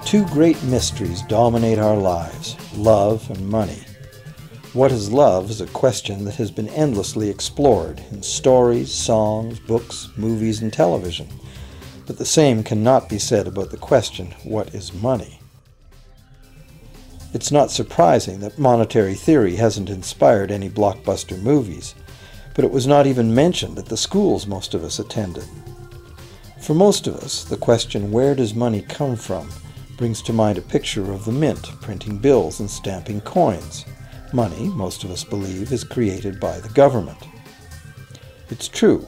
Two great mysteries dominate our lives, love and money. What is love is a question that has been endlessly explored in stories, songs, books, movies, and television. But the same cannot be said about the question, what is money? It's not surprising that monetary theory hasn't inspired any blockbuster movies, but it was not even mentioned at the schools most of us attended. For most of us, the question, where does money come from, brings to mind a picture of the mint printing bills and stamping coins. Money, most of us believe, is created by the government. It's true,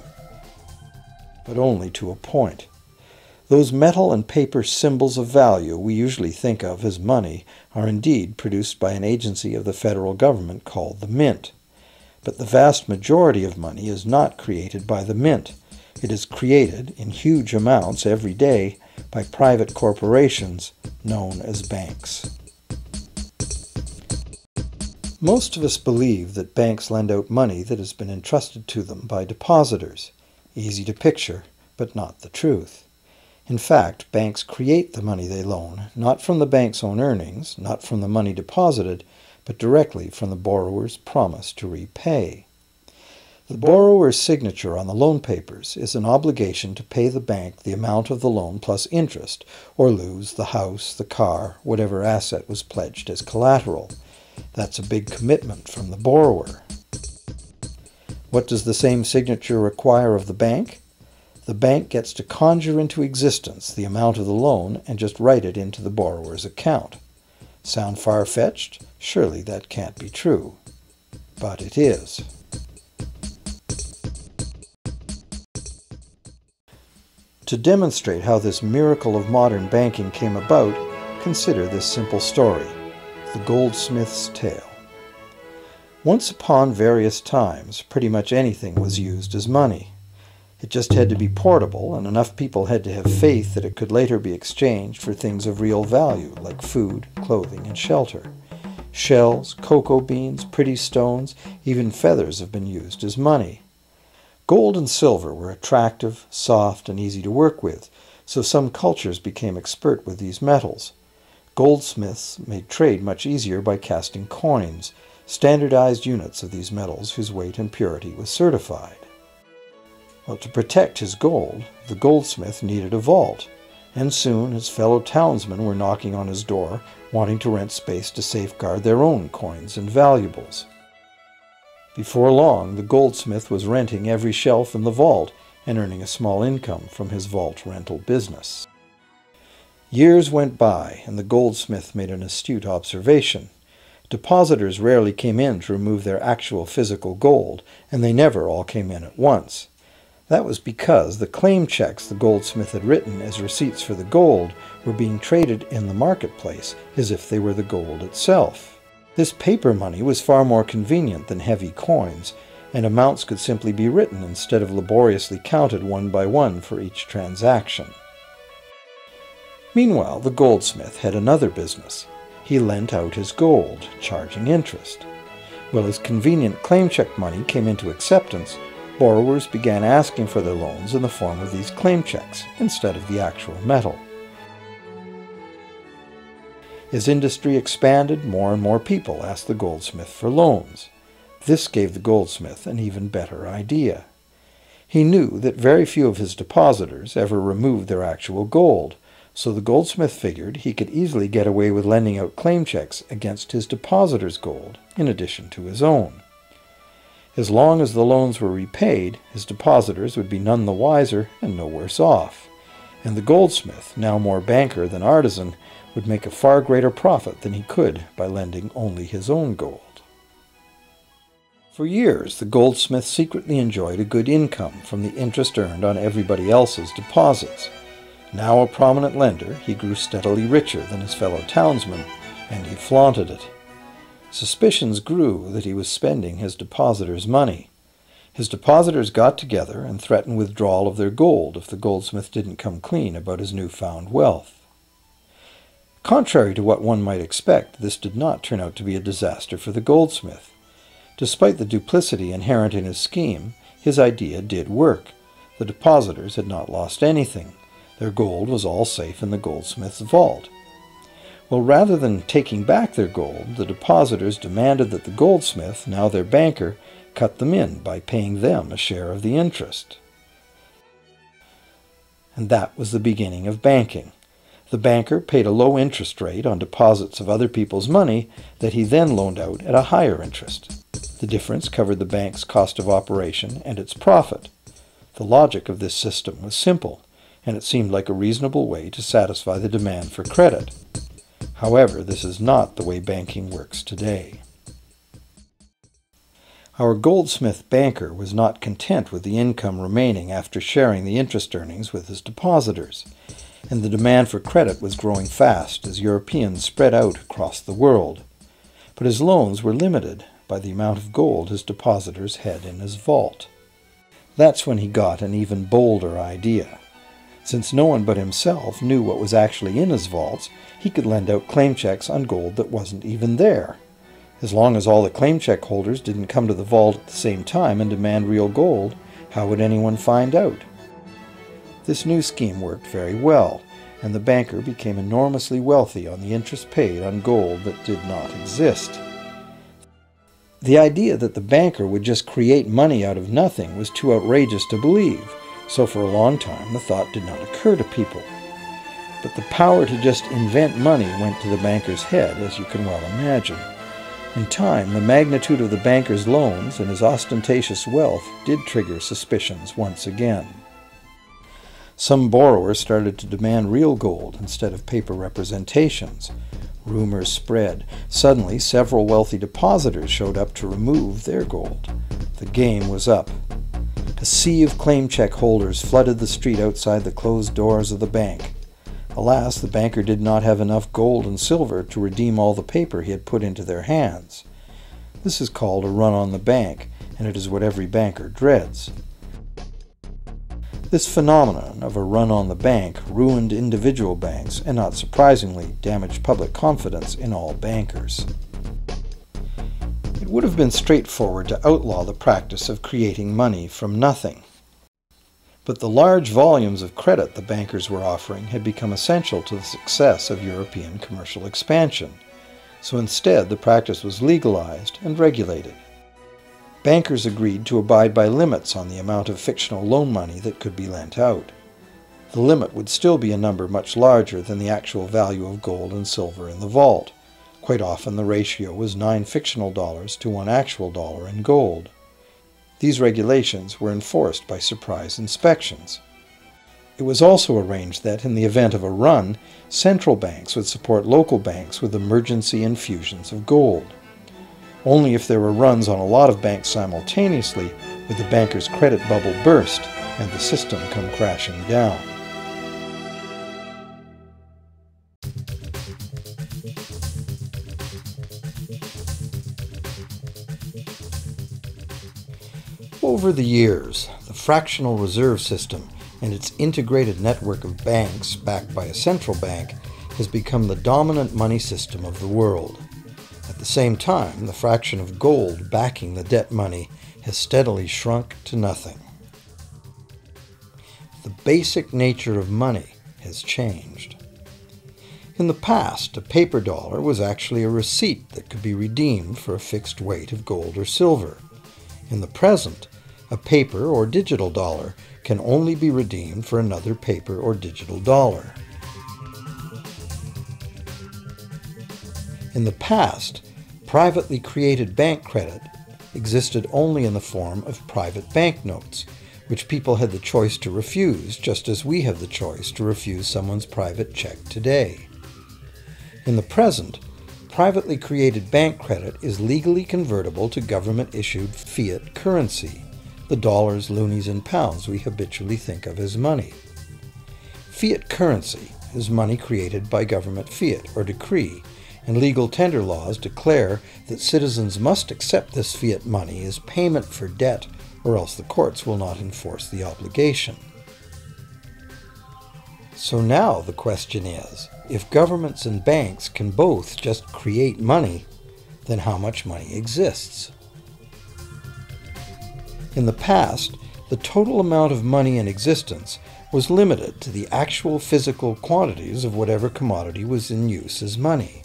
but only to a point. Those metal and paper symbols of value we usually think of as money are indeed produced by an agency of the federal government called the Mint. But the vast majority of money is not created by the Mint. It is created in huge amounts every day by private corporations known as banks. Most of us believe that banks lend out money that has been entrusted to them by depositors. Easy to picture, but not the truth. In fact, banks create the money they loan, not from the bank's own earnings, not from the money deposited, but directly from the borrower's promise to repay. The borrower's signature on the loan papers is an obligation to pay the bank the amount of the loan plus interest, or lose the house, the car, whatever asset was pledged as collateral. That's a big commitment from the borrower. What does the same signature require of the bank? The bank gets to conjure into existence the amount of the loan and just write it into the borrower's account. Sound far-fetched? Surely that can't be true. But it is. To demonstrate how this miracle of modern banking came about, consider this simple story, the goldsmith's tale. Once upon various times, pretty much anything was used as money. It just had to be portable, and enough people had to have faith that it could later be exchanged for things of real value, like food, clothing, and shelter. Shells, cocoa beans, pretty stones, even feathers have been used as money. Gold and silver were attractive, soft, and easy to work with, so some cultures became expert with these metals. Goldsmiths made trade much easier by casting coins, standardized units of these metals whose weight and purity was certified. Well, to protect his gold, the goldsmith needed a vault, and soon his fellow townsmen were knocking on his door, wanting to rent space to safeguard their own coins and valuables. Before long, the goldsmith was renting every shelf in the vault and earning a small income from his vault rental business. Years went by, and the goldsmith made an astute observation. Depositors rarely came in to remove their actual physical gold, and they never all came in at once. That was because the claim checks the goldsmith had written as receipts for the gold were being traded in the marketplace as if they were the gold itself. This paper money was far more convenient than heavy coins, and amounts could simply be written instead of laboriously counted one by one for each transaction. Meanwhile, the goldsmith had another business. He lent out his gold, charging interest. Well, as convenient claim check money came into acceptance, borrowers began asking for their loans in the form of these claim checks instead of the actual metal. As industry expanded, more and more people asked the goldsmith for loans. This gave the goldsmith an even better idea. He knew that very few of his depositors ever removed their actual gold, so the goldsmith figured he could easily get away with lending out claim checks against his depositors' gold, in addition to his own. As long as the loans were repaid, his depositors would be none the wiser and no worse off, and the goldsmith, now more banker than artisan, would make a far greater profit than he could by lending only his own gold. For years, the goldsmith secretly enjoyed a good income from the interest earned on everybody else's deposits. Now a prominent lender, he grew steadily richer than his fellow townsmen, and he flaunted it. Suspicions grew that he was spending his depositors' money. His depositors got together and threatened withdrawal of their gold if the goldsmith didn't come clean about his newfound wealth. Contrary to what one might expect, this did not turn out to be a disaster for the goldsmith. Despite the duplicity inherent in his scheme, his idea did work. The depositors had not lost anything. Their gold was all safe in the goldsmith's vault. Well, rather than taking back their gold, the depositors demanded that the goldsmith, now their banker, cut them in by paying them a share of the interest. And that was the beginning of banking. The banker paid a low interest rate on deposits of other people's money that he then loaned out at a higher interest. The difference covered the bank's cost of operation and its profit. The logic of this system was simple, and it seemed like a reasonable way to satisfy the demand for credit. However, this is not the way banking works today. Our goldsmith banker was not content with the income remaining after sharing the interest earnings with his depositors, and the demand for credit was growing fast as Europeans spread out across the world. But his loans were limited by the amount of gold his depositors had in his vault. That's when he got an even bolder idea. Since no one but himself knew what was actually in his vaults, he could lend out claim checks on gold that wasn't even there. As long as all the claim check holders didn't come to the vault at the same time and demand real gold, how would anyone find out? This new scheme worked very well, and the banker became enormously wealthy on the interest paid on gold that did not exist. The idea that the banker would just create money out of nothing was too outrageous to believe, so for a long time the thought did not occur to people. But the power to just invent money went to the banker's head, as you can well imagine. In time, the magnitude of the banker's loans and his ostentatious wealth did trigger suspicions once again. Some borrowers started to demand real gold instead of paper representations. Rumors spread. Suddenly, several wealthy depositors showed up to remove their gold. The game was up. A sea of claim check holders flooded the street outside the closed doors of the bank. Alas, the banker did not have enough gold and silver to redeem all the paper he had put into their hands. This is called a run on the bank, and it is what every banker dreads. This phenomenon of a run on the bank ruined individual banks and, not surprisingly, damaged public confidence in all bankers. It would have been straightforward to outlaw the practice of creating money from nothing. But the large volumes of credit the bankers were offering had become essential to the success of European commercial expansion, so instead the practice was legalized and regulated. Bankers agreed to abide by limits on the amount of fictional loan money that could be lent out. The limit would still be a number much larger than the actual value of gold and silver in the vault. Quite often the ratio was 9 fictional dollars to 1 actual dollar in gold. These regulations were enforced by surprise inspections. It was also arranged that, in the event of a run, central banks would support local banks with emergency infusions of gold. Only if there were runs on a lot of banks simultaneously would the banker's credit bubble burst and the system come crashing down. Over the years, the fractional reserve system and its integrated network of banks backed by a central bank has become the dominant money system of the world. At the same time, the fraction of gold backing the debt money has steadily shrunk to nothing. The basic nature of money has changed. In the past, a paper dollar was actually a receipt that could be redeemed for a fixed weight of gold or silver. In the present, a paper or digital dollar can only be redeemed for another paper or digital dollar. In the past, privately created bank credit existed only in the form of private banknotes, which people had the choice to refuse, just as we have the choice to refuse someone's private check today. In the present, privately created bank credit is legally convertible to government-issued fiat currency, the dollars, loonies, and pounds we habitually think of as money. Fiat currency is money created by government fiat or decree, and legal tender laws declare that citizens must accept this fiat money as payment for debt, or else the courts will not enforce the obligation. So now the question is, if governments and banks can both just create money, then how much money exists? In the past, the total amount of money in existence was limited to the actual physical quantities of whatever commodity was in use as money.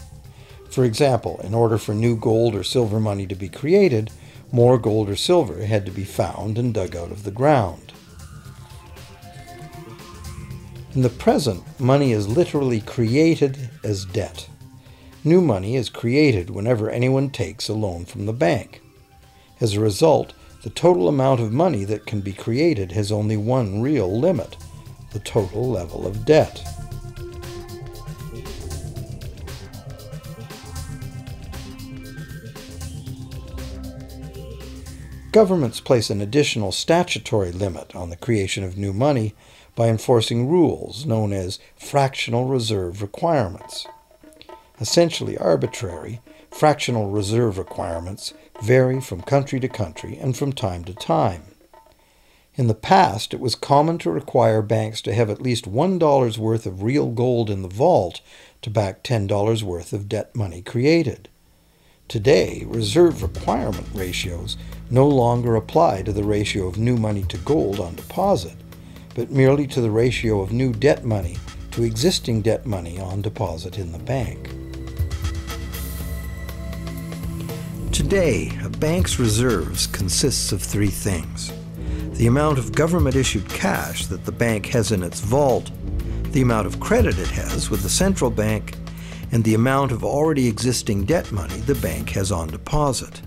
For example, in order for new gold or silver money to be created, more gold or silver had to be found and dug out of the ground. In the present, money is literally created as debt. New money is created whenever anyone takes a loan from the bank. As a result, the total amount of money that can be created has only one real limit: the total level of debt. Governments place an additional statutory limit on the creation of new money by enforcing rules known as fractional reserve requirements. Essentially arbitrary, fractional reserve requirements vary from country to country and from time to time. In the past, it was common to require banks to have at least $1 worth of real gold in the vault to back $10 worth of debt money created. Today, reserve requirement ratios no longer apply to the ratio of new money to gold on deposit, but merely to the ratio of new debt money to existing debt money on deposit in the bank. Today, a bank's reserves consists of three things: the amount of government-issued cash that the bank has in its vault, the amount of credit it has with the central bank, and the amount of already existing debt money the bank has on deposit.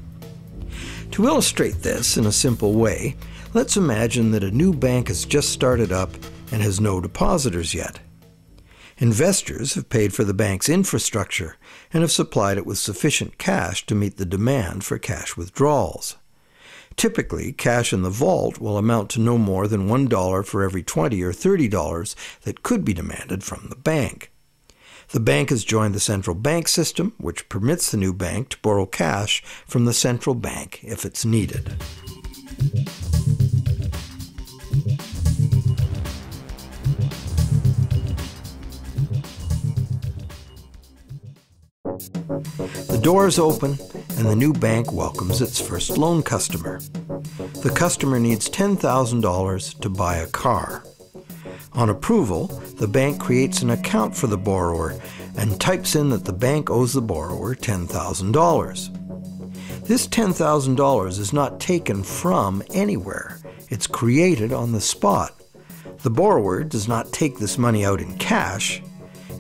To illustrate this in a simple way, let's imagine that a new bank has just started up and has no depositors yet. Investors have paid for the bank's infrastructure and have supplied it with sufficient cash to meet the demand for cash withdrawals. Typically, cash in the vault will amount to no more than $1 for every $20 or $30 that could be demanded from the bank. The bank has joined the central bank system, which permits the new bank to borrow cash from the central bank if it's needed. The doors open, and the new bank welcomes its first loan customer. The customer needs $10,000 to buy a car. On approval, the bank creates an account for the borrower and types in that the bank owes the borrower $10,000. This $10,000 is not taken from anywhere. It's created on the spot. The borrower does not take this money out in cash.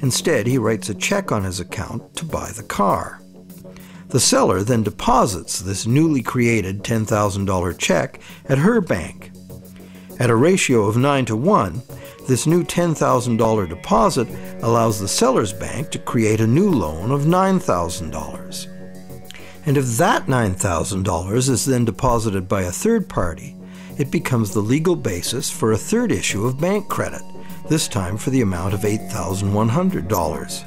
Instead, he writes a check on his account to buy the car. The seller then deposits this newly created $10,000 check at her bank. At a ratio of 9-to-1, this new $10,000 deposit allows the seller's bank to create a new loan of $9,000. And if that $9,000 is then deposited by a third party, it becomes the legal basis for a third issue of bank credit, this time for the amount of $8,100.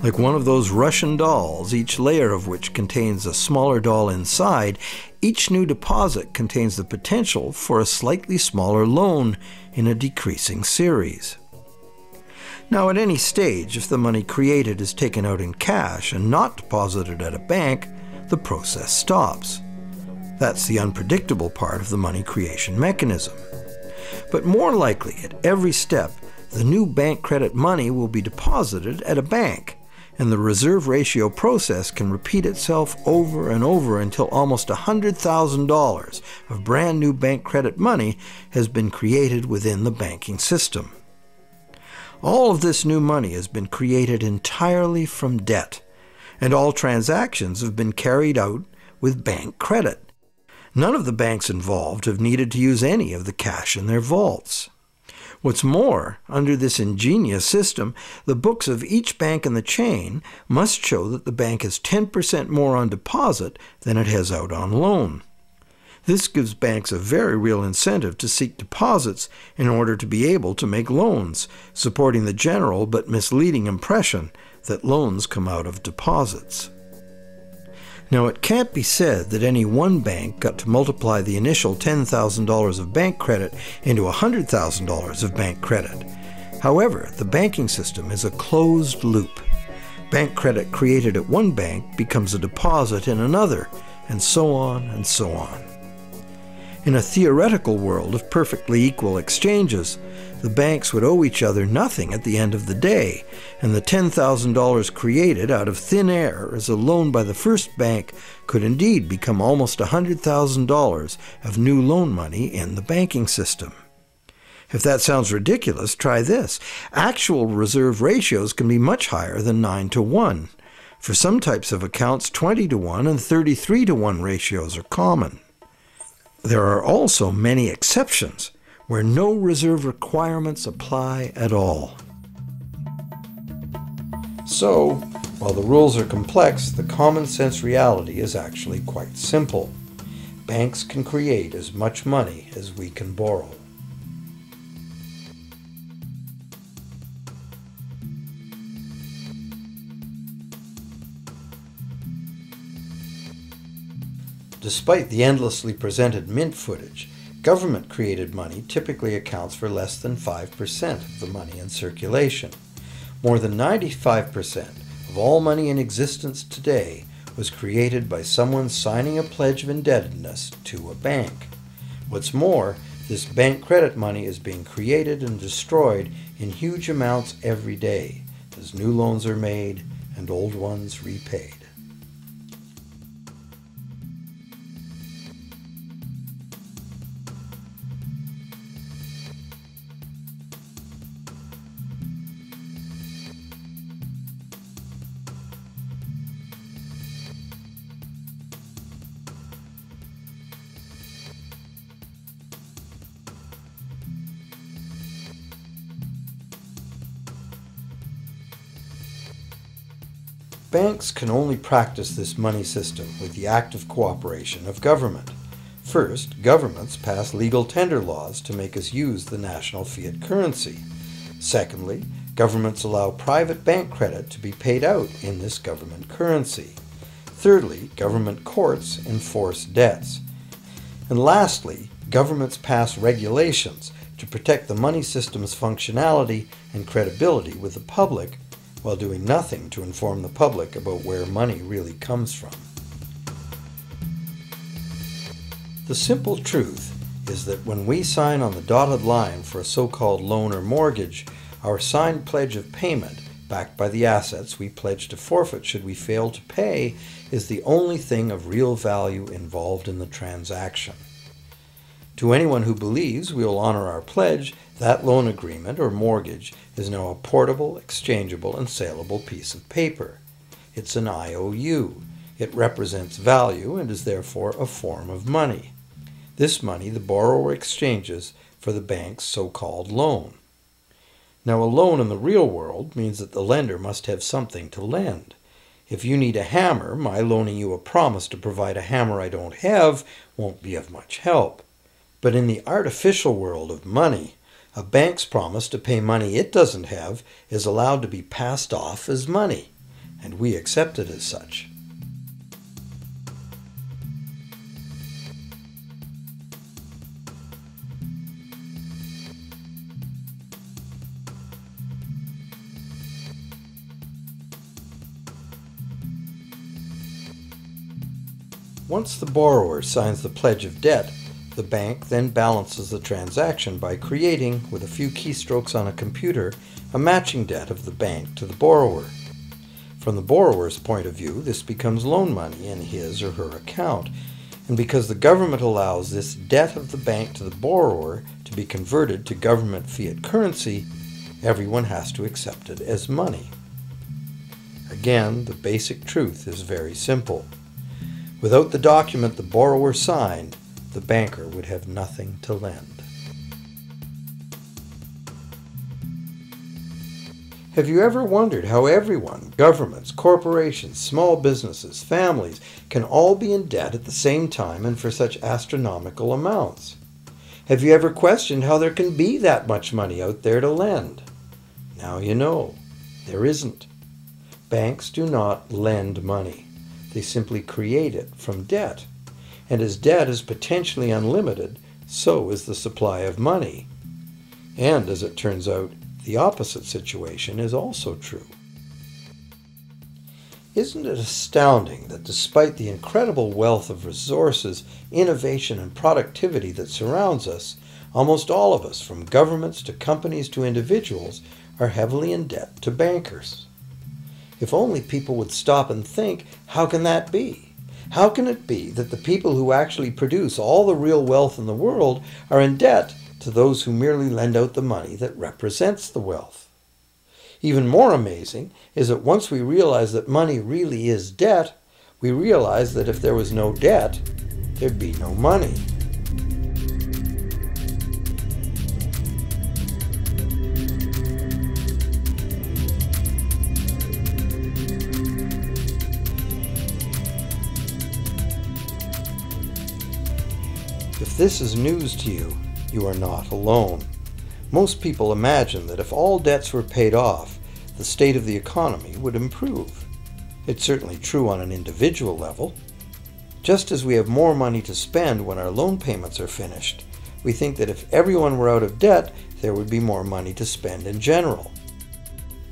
Like one of those Russian dolls, each layer of which contains a smaller doll inside, each new deposit contains the potential for a slightly smaller loan in a decreasing series. Now, at any stage, if the money created is taken out in cash and not deposited at a bank, the process stops. That's the unpredictable part of the money creation mechanism. But more likely, at every step, the new bank credit money will be deposited at a bank, and the reserve ratio process can repeat itself over and over until almost $100,000 of brand new bank credit money has been created within the banking system. All of this new money has been created entirely from debt, and all transactions have been carried out with bank credit. None of the banks involved have needed to use any of the cash in their vaults. What's more, under this ingenious system, the books of each bank in the chain must show that the bank has 10% more on deposit than it has out on loan. This gives banks a very real incentive to seek deposits in order to be able to make loans, supporting the general but misleading impression that loans come out of deposits. Now, it can't be said that any one bank got to multiply the initial $10,000 of bank credit into $100,000 of bank credit. However, the banking system is a closed loop. Bank credit created at one bank becomes a deposit in another, and so on and so on. In a theoretical world of perfectly equal exchanges, the banks would owe each other nothing at the end of the day, and the $10,000 created out of thin air as a loan by the first bank could indeed become almost $100,000 of new loan money in the banking system. If that sounds ridiculous, try this. Actual reserve ratios can be much higher than 9-to-1. For some types of accounts, 20-to-1 and 33-to-1 ratios are common. There are also many exceptions where no reserve requirements apply at all. So, while the rules are complex, the common sense reality is actually quite simple. Banks can create as much money as we can borrow. Despite the endlessly presented mint footage, government-created money typically accounts for less than 5% of the money in circulation. More than 95% of all money in existence today was created by someone signing a pledge of indebtedness to a bank. What's more, this bank credit money is being created and destroyed in huge amounts every day, as new loans are made and old ones repaid. Banks can only practice this money system with the active cooperation of government. First, governments pass legal tender laws to make us use the national fiat currency. Secondly, governments allow private bank credit to be paid out in this government currency. Thirdly, government courts enforce debts. And lastly, governments pass regulations to protect the money system's functionality and credibility with the public, while doing nothing to inform the public about where money really comes from. The simple truth is that when we sign on the dotted line for a so-called loan or mortgage, our signed pledge of payment, backed by the assets we pledge to forfeit should we fail to pay, is the only thing of real value involved in the transaction. To anyone who believes we will honor our pledge, that loan agreement or mortgage is now a portable, exchangeable, and saleable piece of paper. It's an IOU. It represents value and is therefore a form of money. This money the borrower exchanges for the bank's so-called loan. Now, a loan in the real world means that the lender must have something to lend. If you need a hammer, my loaning you a promise to provide a hammer I don't have won't be of much help. But in the artificial world of money, a bank's promise to pay money it doesn't have is allowed to be passed off as money, and we accept it as such. Once the borrower signs the pledge of debt, the bank then balances the transaction by creating, with a few keystrokes on a computer, a matching debt of the bank to the borrower. From the borrower's point of view, this becomes loan money in his or her account, and because the government allows this debt of the bank to the borrower to be converted to government fiat currency, everyone has to accept it as money. Again, the basic truth is very simple. Without the document the borrower signed, the banker would have nothing to lend. Have you ever wondered how everyone, governments, corporations, small businesses, families, can all be in debt at the same time and for such astronomical amounts? Have you ever questioned how there can be that much money out there to lend? Now you know. There isn't. Banks do not lend money. They simply create it from debt. And as debt is potentially unlimited, so is the supply of money. And as it turns out, the opposite situation is also true. Isn't it astounding that despite the incredible wealth of resources, innovation, and productivity that surrounds us, almost all of us, from governments to companies to individuals, are heavily in debt to bankers? If only people would stop and think, how can that be? How can it be that the people who actually produce all the real wealth in the world are in debt to those who merely lend out the money that represents the wealth? Even more amazing is that once we realize that money really is debt, we realize that if there was no debt, there'd be no money. If this is news to you, you are not alone. Most people imagine that if all debts were paid off, the state of the economy would improve. It's certainly true on an individual level. Just as we have more money to spend when our loan payments are finished, we think that if everyone were out of debt, there would be more money to spend in general.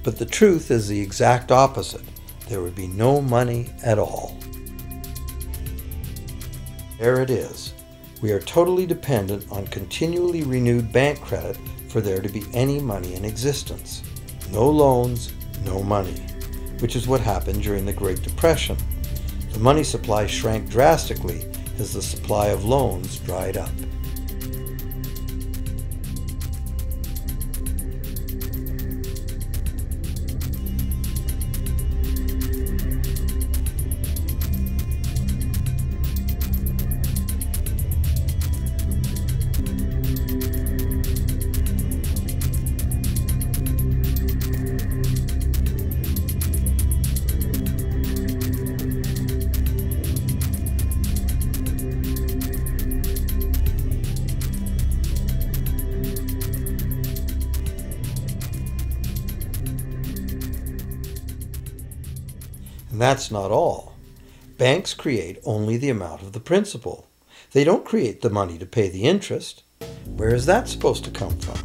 But the truth is the exact opposite. There would be no money at all. There it is. We are totally dependent on continually renewed bank credit for there to be any money in existence. No loans, no money, which is what happened during the Great Depression. The money supply shrank drastically as the supply of loans dried up. And that's not all. Banks create only the amount of the principal. They don't create the money to pay the interest. Where is that supposed to come from?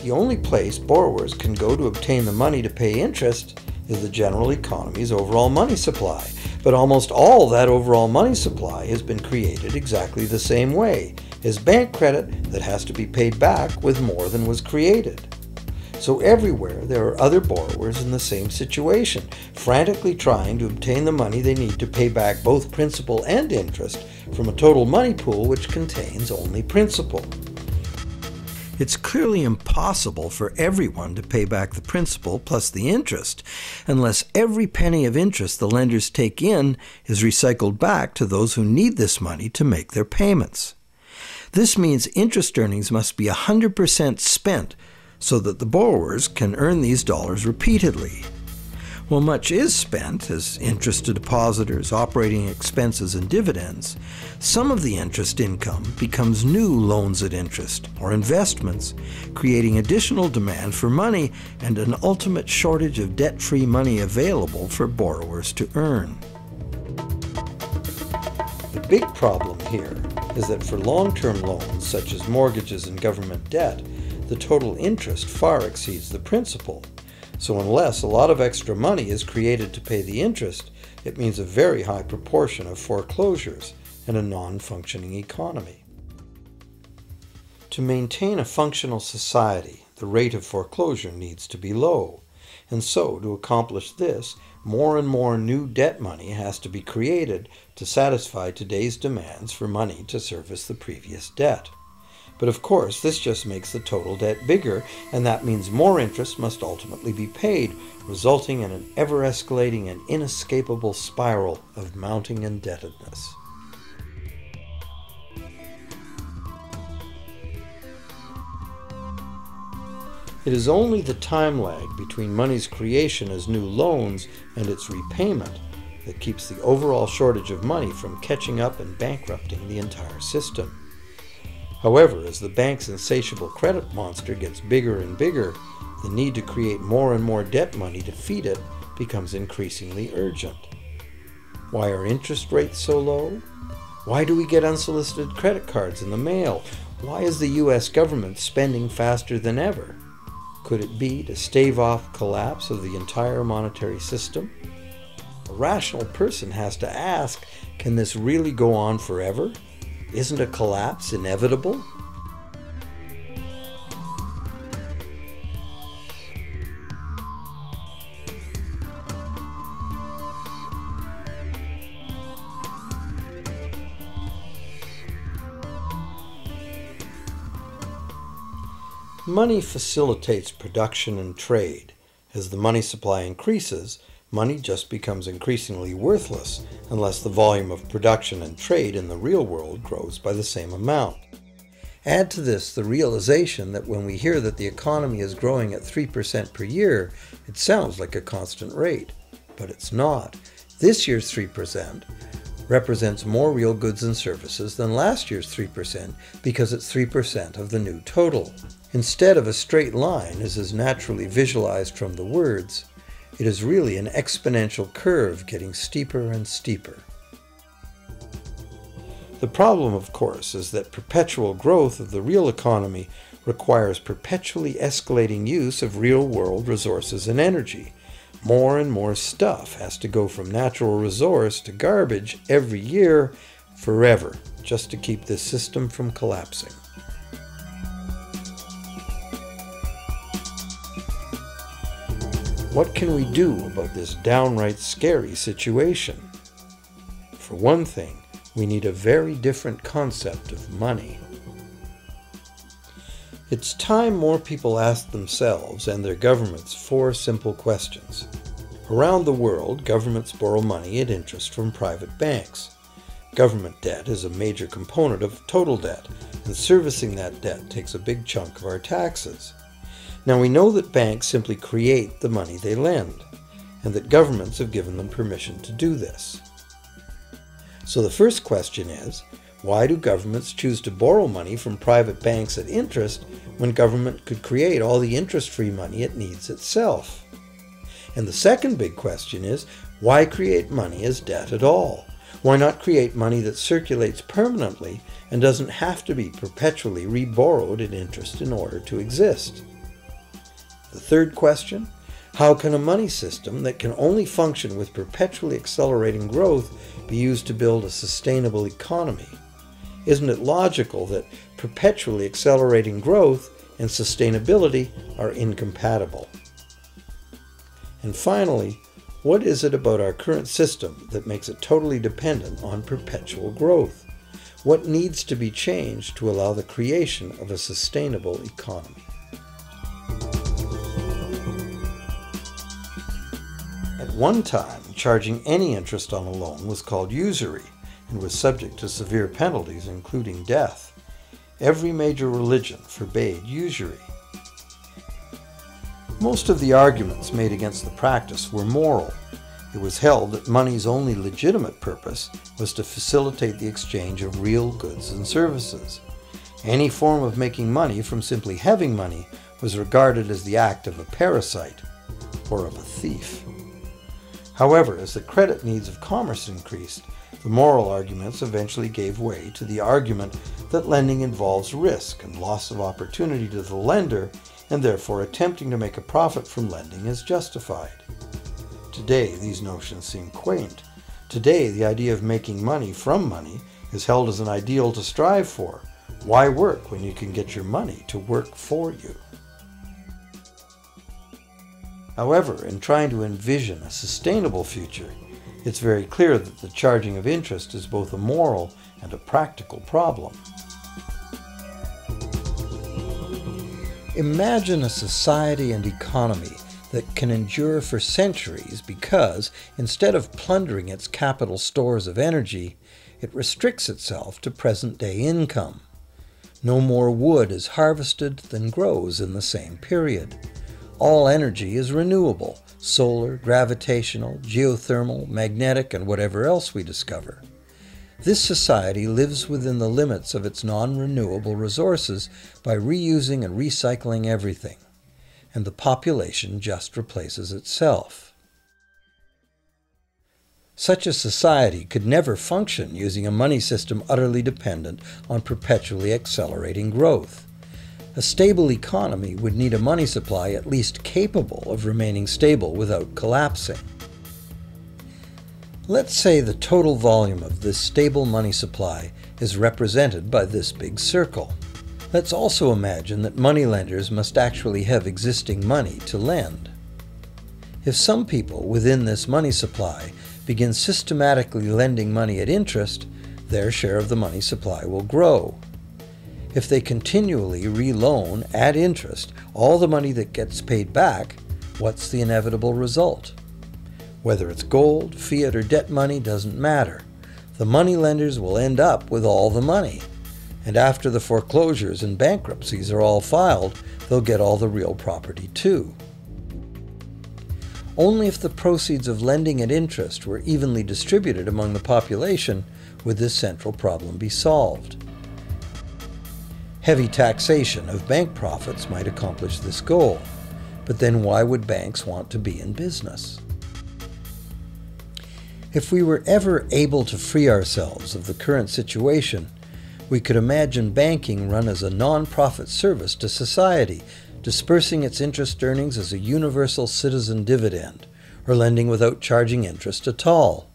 The only place borrowers can go to obtain the money to pay interest is the general economy's overall money supply. But almost all that overall money supply has been created exactly the same way, as bank credit that has to be paid back with more than was created. So everywhere there are other borrowers in the same situation, frantically trying to obtain the money they need to pay back both principal and interest from a total money pool which contains only principal. It's clearly impossible for everyone to pay back the principal plus the interest, unless every penny of interest the lenders take in is recycled back to those who need this money to make their payments. This means interest earnings must be 100% spent so that the borrowers can earn these dollars repeatedly. While much is spent as interest to depositors, operating expenses, and dividends, some of the interest income becomes new loans at interest or investments, creating additional demand for money and an ultimate shortage of debt-free money available for borrowers to earn. The big problem here is that for long-term loans, such as mortgages and government debt, the total interest far exceeds the principal. So unless a lot of extra money is created to pay the interest, it means a very high proportion of foreclosures and a non-functioning economy. To maintain a functional society, the rate of foreclosure needs to be low. And so, to accomplish this, more and more new debt money has to be created to satisfy today's demands for money to service the previous debt. But of course, this just makes the total debt bigger, and that means more interest must ultimately be paid, resulting in an ever-escalating and inescapable spiral of mounting indebtedness. It is only the time lag between money's creation as new loans and its repayment that keeps the overall shortage of money from catching up and bankrupting the entire system. However, as the bank's insatiable credit monster gets bigger and bigger, the need to create more and more debt money to feed it becomes increasingly urgent. Why are interest rates so low? Why do we get unsolicited credit cards in the mail? Why is the U.S. government spending faster than ever? Could it be to stave off collapse of the entire monetary system? A rational person has to ask, can this really go on forever? Isn't a collapse inevitable? Money facilitates production and trade. As the money supply increases, money just becomes increasingly worthless unless the volume of production and trade in the real world grows by the same amount. Add to this the realization that when we hear that the economy is growing at 3% per year, it sounds like a constant rate, but it's not. This year's 3% represents more real goods and services than last year's 3% because it's 3% of the new total. Instead of a straight line, as is naturally visualized from the words, it is really an exponential curve getting steeper and steeper. The problem, of course, is that perpetual growth of the real economy requires perpetually escalating use of real-world resources and energy. More and more stuff has to go from natural resource to garbage every year, forever, just to keep this system from collapsing. What can we do about this downright scary situation? For one thing, we need a very different concept of money. It's time more people ask themselves and their governments 4 simple questions. Around the world, governments borrow money at interest from private banks. Government debt is a major component of total debt, and servicing that debt takes a big chunk of our taxes. Now we know that banks simply create the money they lend, and that governments have given them permission to do this. So the first question is, why do governments choose to borrow money from private banks at interest when government could create all the interest-free money it needs itself? And the second big question is, why create money as debt at all? Why not create money that circulates permanently and doesn't have to be perpetually reborrowed at interest in order to exist? The third question, how can a money system that can only function with perpetually accelerating growth be used to build a sustainable economy? Isn't it logical that perpetually accelerating growth and sustainability are incompatible? And finally, what is it about our current system that makes it totally dependent on perpetual growth? What needs to be changed to allow the creation of a sustainable economy? At one time, charging any interest on a loan was called usury and was subject to severe penalties, including death. Every major religion forbade usury. Most of the arguments made against the practice were moral. It was held that money's only legitimate purpose was to facilitate the exchange of real goods and services. Any form of making money from simply having money was regarded as the act of a parasite or of a thief. However, as the credit needs of commerce increased, the moral arguments eventually gave way to the argument that lending involves risk and loss of opportunity to the lender, and therefore attempting to make a profit from lending is justified. Today, these notions seem quaint. Today, the idea of making money from money is held as an ideal to strive for. Why work when you can get your money to work for you? However, in trying to envision a sustainable future, it's very clear that the charging of interest is both a moral and a practical problem. Imagine a society and economy that can endure for centuries because, instead of plundering its capital stores of energy, it restricts itself to present-day income. No more wood is harvested than grows in the same period. All energy is renewable, solar, gravitational, geothermal, magnetic, and whatever else we discover. This society lives within the limits of its non-renewable resources by reusing and recycling everything, and the population just replaces itself. Such a society could never function using a money system utterly dependent on perpetually accelerating growth. A stable economy would need a money supply at least capable of remaining stable without collapsing. Let's say the total volume of this stable money supply is represented by this big circle. Let's also imagine that moneylenders must actually have existing money to lend. If some people within this money supply begin systematically lending money at interest, their share of the money supply will grow. If they continually reloan at interest all the money that gets paid back, what's the inevitable result? Whether it's gold, fiat, or debt money doesn't matter. The moneylenders will end up with all the money. And after the foreclosures and bankruptcies are all filed, they'll get all the real property too. Only if the proceeds of lending at interest were evenly distributed among the population would this central problem be solved. Heavy taxation of bank profits might accomplish this goal, but then why would banks want to be in business? If we were ever able to free ourselves of the current situation, we could imagine banking run as a non-profit service to society, dispersing its interest earnings as a universal citizen dividend, or lending without charging interest at all.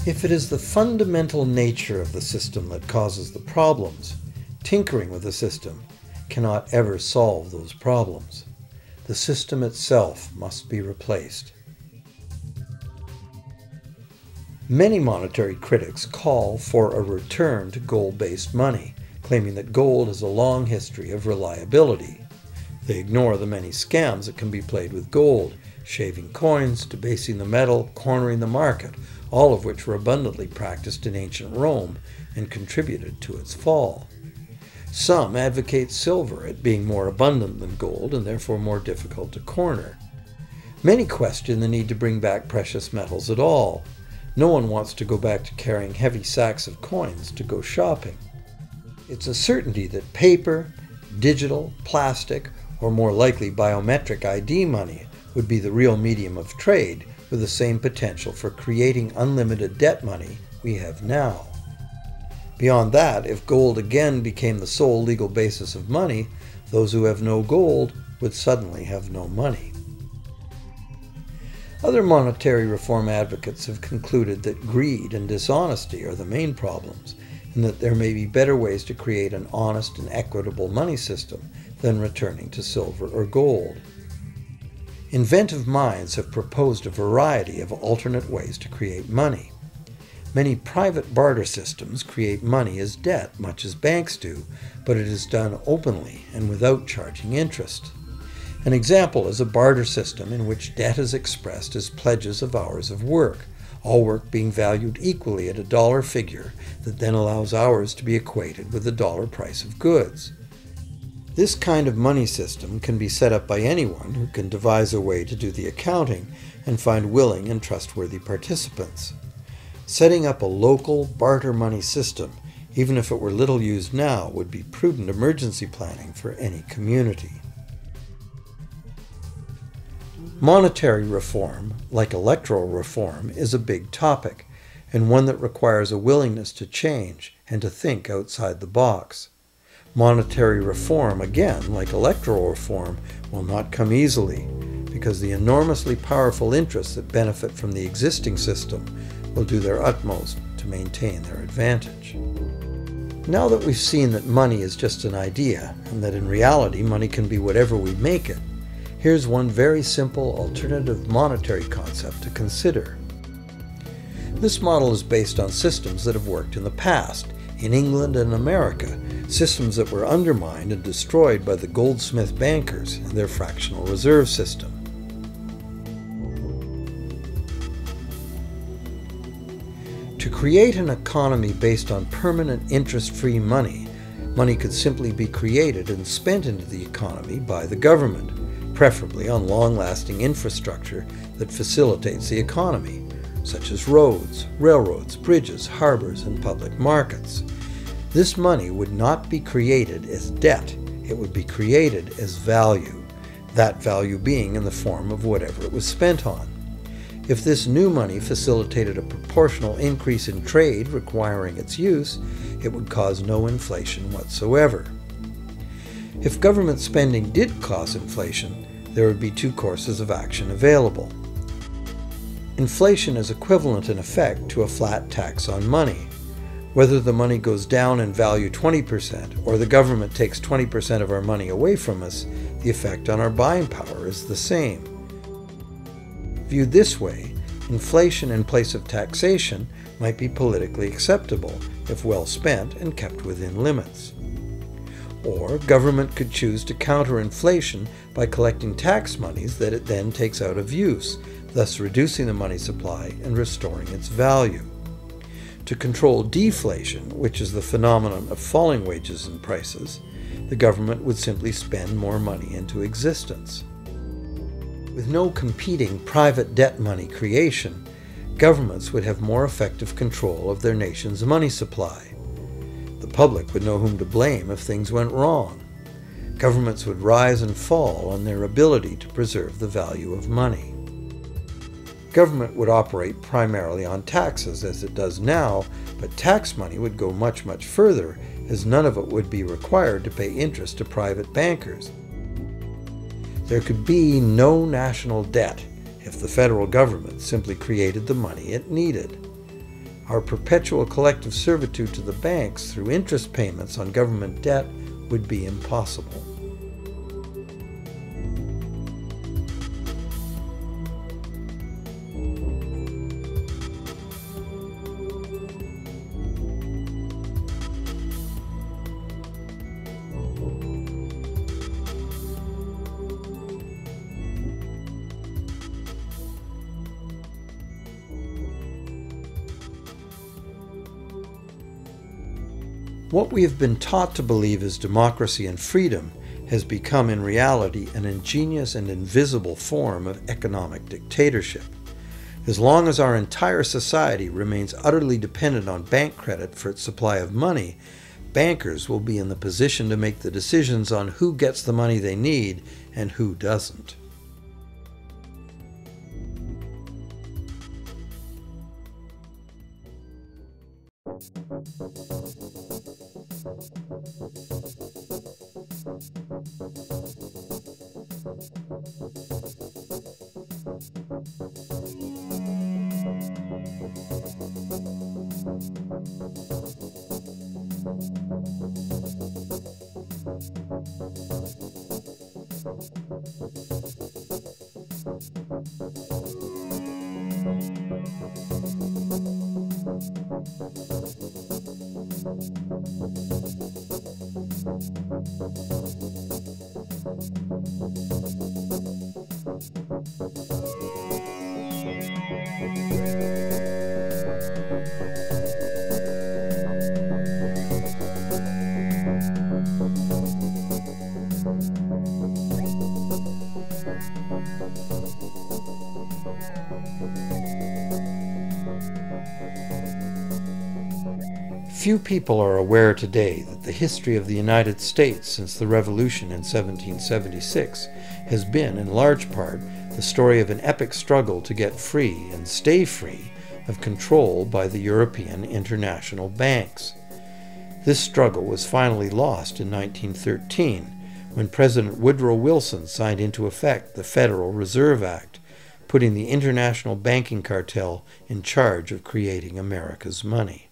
If it is the fundamental nature of the system that causes the problems, tinkering with the system cannot ever solve those problems. The system itself must be replaced. Many monetary critics call for a return to gold-based money, claiming that gold has a long history of reliability. They ignore the many scams that can be played with gold, shaving coins, debasing the metal, cornering the market, all of which were abundantly practiced in ancient Rome and contributed to its fall. Some advocate silver, it being more abundant than gold and therefore more difficult to corner. Many question the need to bring back precious metals at all. No one wants to go back to carrying heavy sacks of coins to go shopping. It's a certainty that paper, digital, plastic, or more likely biometric ID money would be the real medium of trade, with the same potential for creating unlimited debt money we have now. Beyond that, if gold again became the sole legal basis of money, those who have no gold would suddenly have no money. Other monetary reform advocates have concluded that greed and dishonesty are the main problems, and that there may be better ways to create an honest and equitable money system than returning to silver or gold. Inventive minds have proposed a variety of alternate ways to create money. Many private barter systems create money as debt, much as banks do, but it is done openly and without charging interest. An example is a barter system in which debt is expressed as pledges of hours of work, all work being valued equally at a dollar figure that then allows hours to be equated with the dollar price of goods. This kind of money system can be set up by anyone who can devise a way to do the accounting and find willing and trustworthy participants. Setting up a local barter money system, even if it were little used now, would be prudent emergency planning for any community. Monetary reform, like electoral reform, is a big topic, and one that requires a willingness to change and to think outside the box. Monetary reform, again, like electoral reform, will not come easily, because the enormously powerful interests that benefit from the existing system will do their utmost to maintain their advantage. Now that we've seen that money is just an idea, and that in reality money can be whatever we make it, here's one very simple alternative monetary concept to consider. This model is based on systems that have worked in the past, in England and America, systems that were undermined and destroyed by the goldsmith bankers and their fractional reserve system. To create an economy based on permanent interest-free money, Money could simply be created and spent into the economy by the government, preferably on long-lasting infrastructure that facilitates the economy, such as roads, railroads, bridges, harbors, and public markets. This money would not be created as debt, it would be created as value, that value being in the form of whatever it was spent on. If this new money facilitated a proportional increase in trade requiring its use, it would cause no inflation whatsoever. If government spending did cause inflation, there would be two courses of action available. Inflation is equivalent in effect to a flat tax on money. Whether the money goes down in value 20% or the government takes 20% of our money away from us, the effect on our buying power is the same. Viewed this way, inflation in place of taxation might be politically acceptable if well spent and kept within limits. Or government could choose to counter inflation by collecting tax monies that it then takes out of use, thus reducing the money supply and restoring its value. To control deflation, which is the phenomenon of falling wages and prices, the government would simply spend more money into existence. With no competing private debt money creation, governments would have more effective control of their nation's money supply. The public would know whom to blame if things went wrong. Governments would rise and fall on their ability to preserve the value of money. Government would operate primarily on taxes as it does now, but tax money would go much, much further, as none of it would be required to pay interest to private bankers. There could be no national debt if the federal government simply created the money it needed. Our perpetual collective servitude to the banks through interest payments on government debt would be impossible. What we have been taught to believe is democracy and freedom has become in reality an ingenious and invisible form of economic dictatorship. As long as our entire society remains utterly dependent on bank credit for its supply of money, bankers will be in the position to make the decisions on who gets the money they need and who doesn't. Few people are aware today that the history of the United States since the Revolution in 1776 has been, in large part, the story of an epic struggle to get free and stay free of control by the European international banks. This struggle was finally lost in 1913 when President Woodrow Wilson signed into effect the Federal Reserve Act, putting the international banking cartel in charge of creating America's money.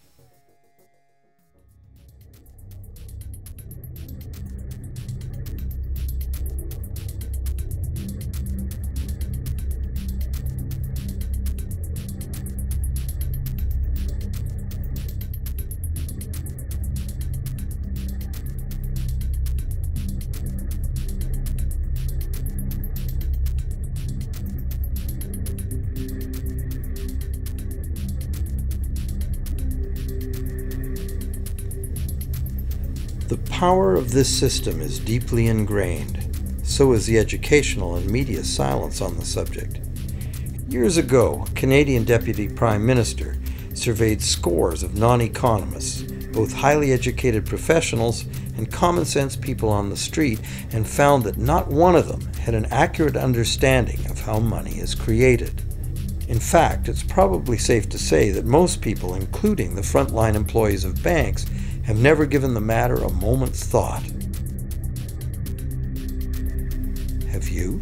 The power of this system is deeply ingrained. So is the educational and media silence on the subject. Years ago, a Canadian Deputy Prime Minister surveyed scores of non-economists, both highly educated professionals and common-sense people on the street, and found that not one of them had an accurate understanding of how money is created. In fact, it's probably safe to say that most people, including the frontline employees of banks, have never given the matter a moment's thought. Have you?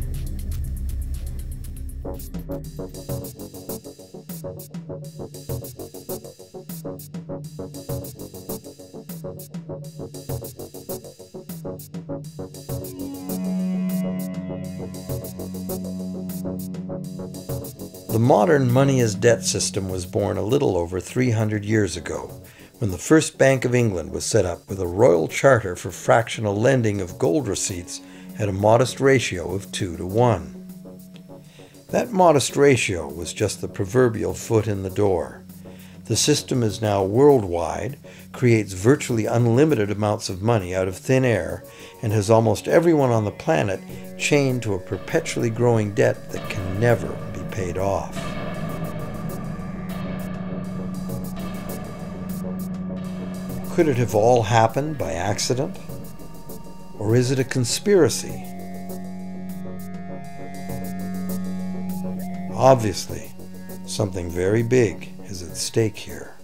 The modern money-as-debt system was born a little over 300 years ago, when the first Bank of England was set up with a royal charter for fractional lending of gold receipts at a modest ratio of 2 to 1. That modest ratio was just the proverbial foot in the door. The system is now worldwide, creates virtually unlimited amounts of money out of thin air, and has almost everyone on the planet chained to a perpetually growing debt that can never be paid off. Could it have all happened by accident? Or is it a conspiracy? Obviously, something very big is at stake here.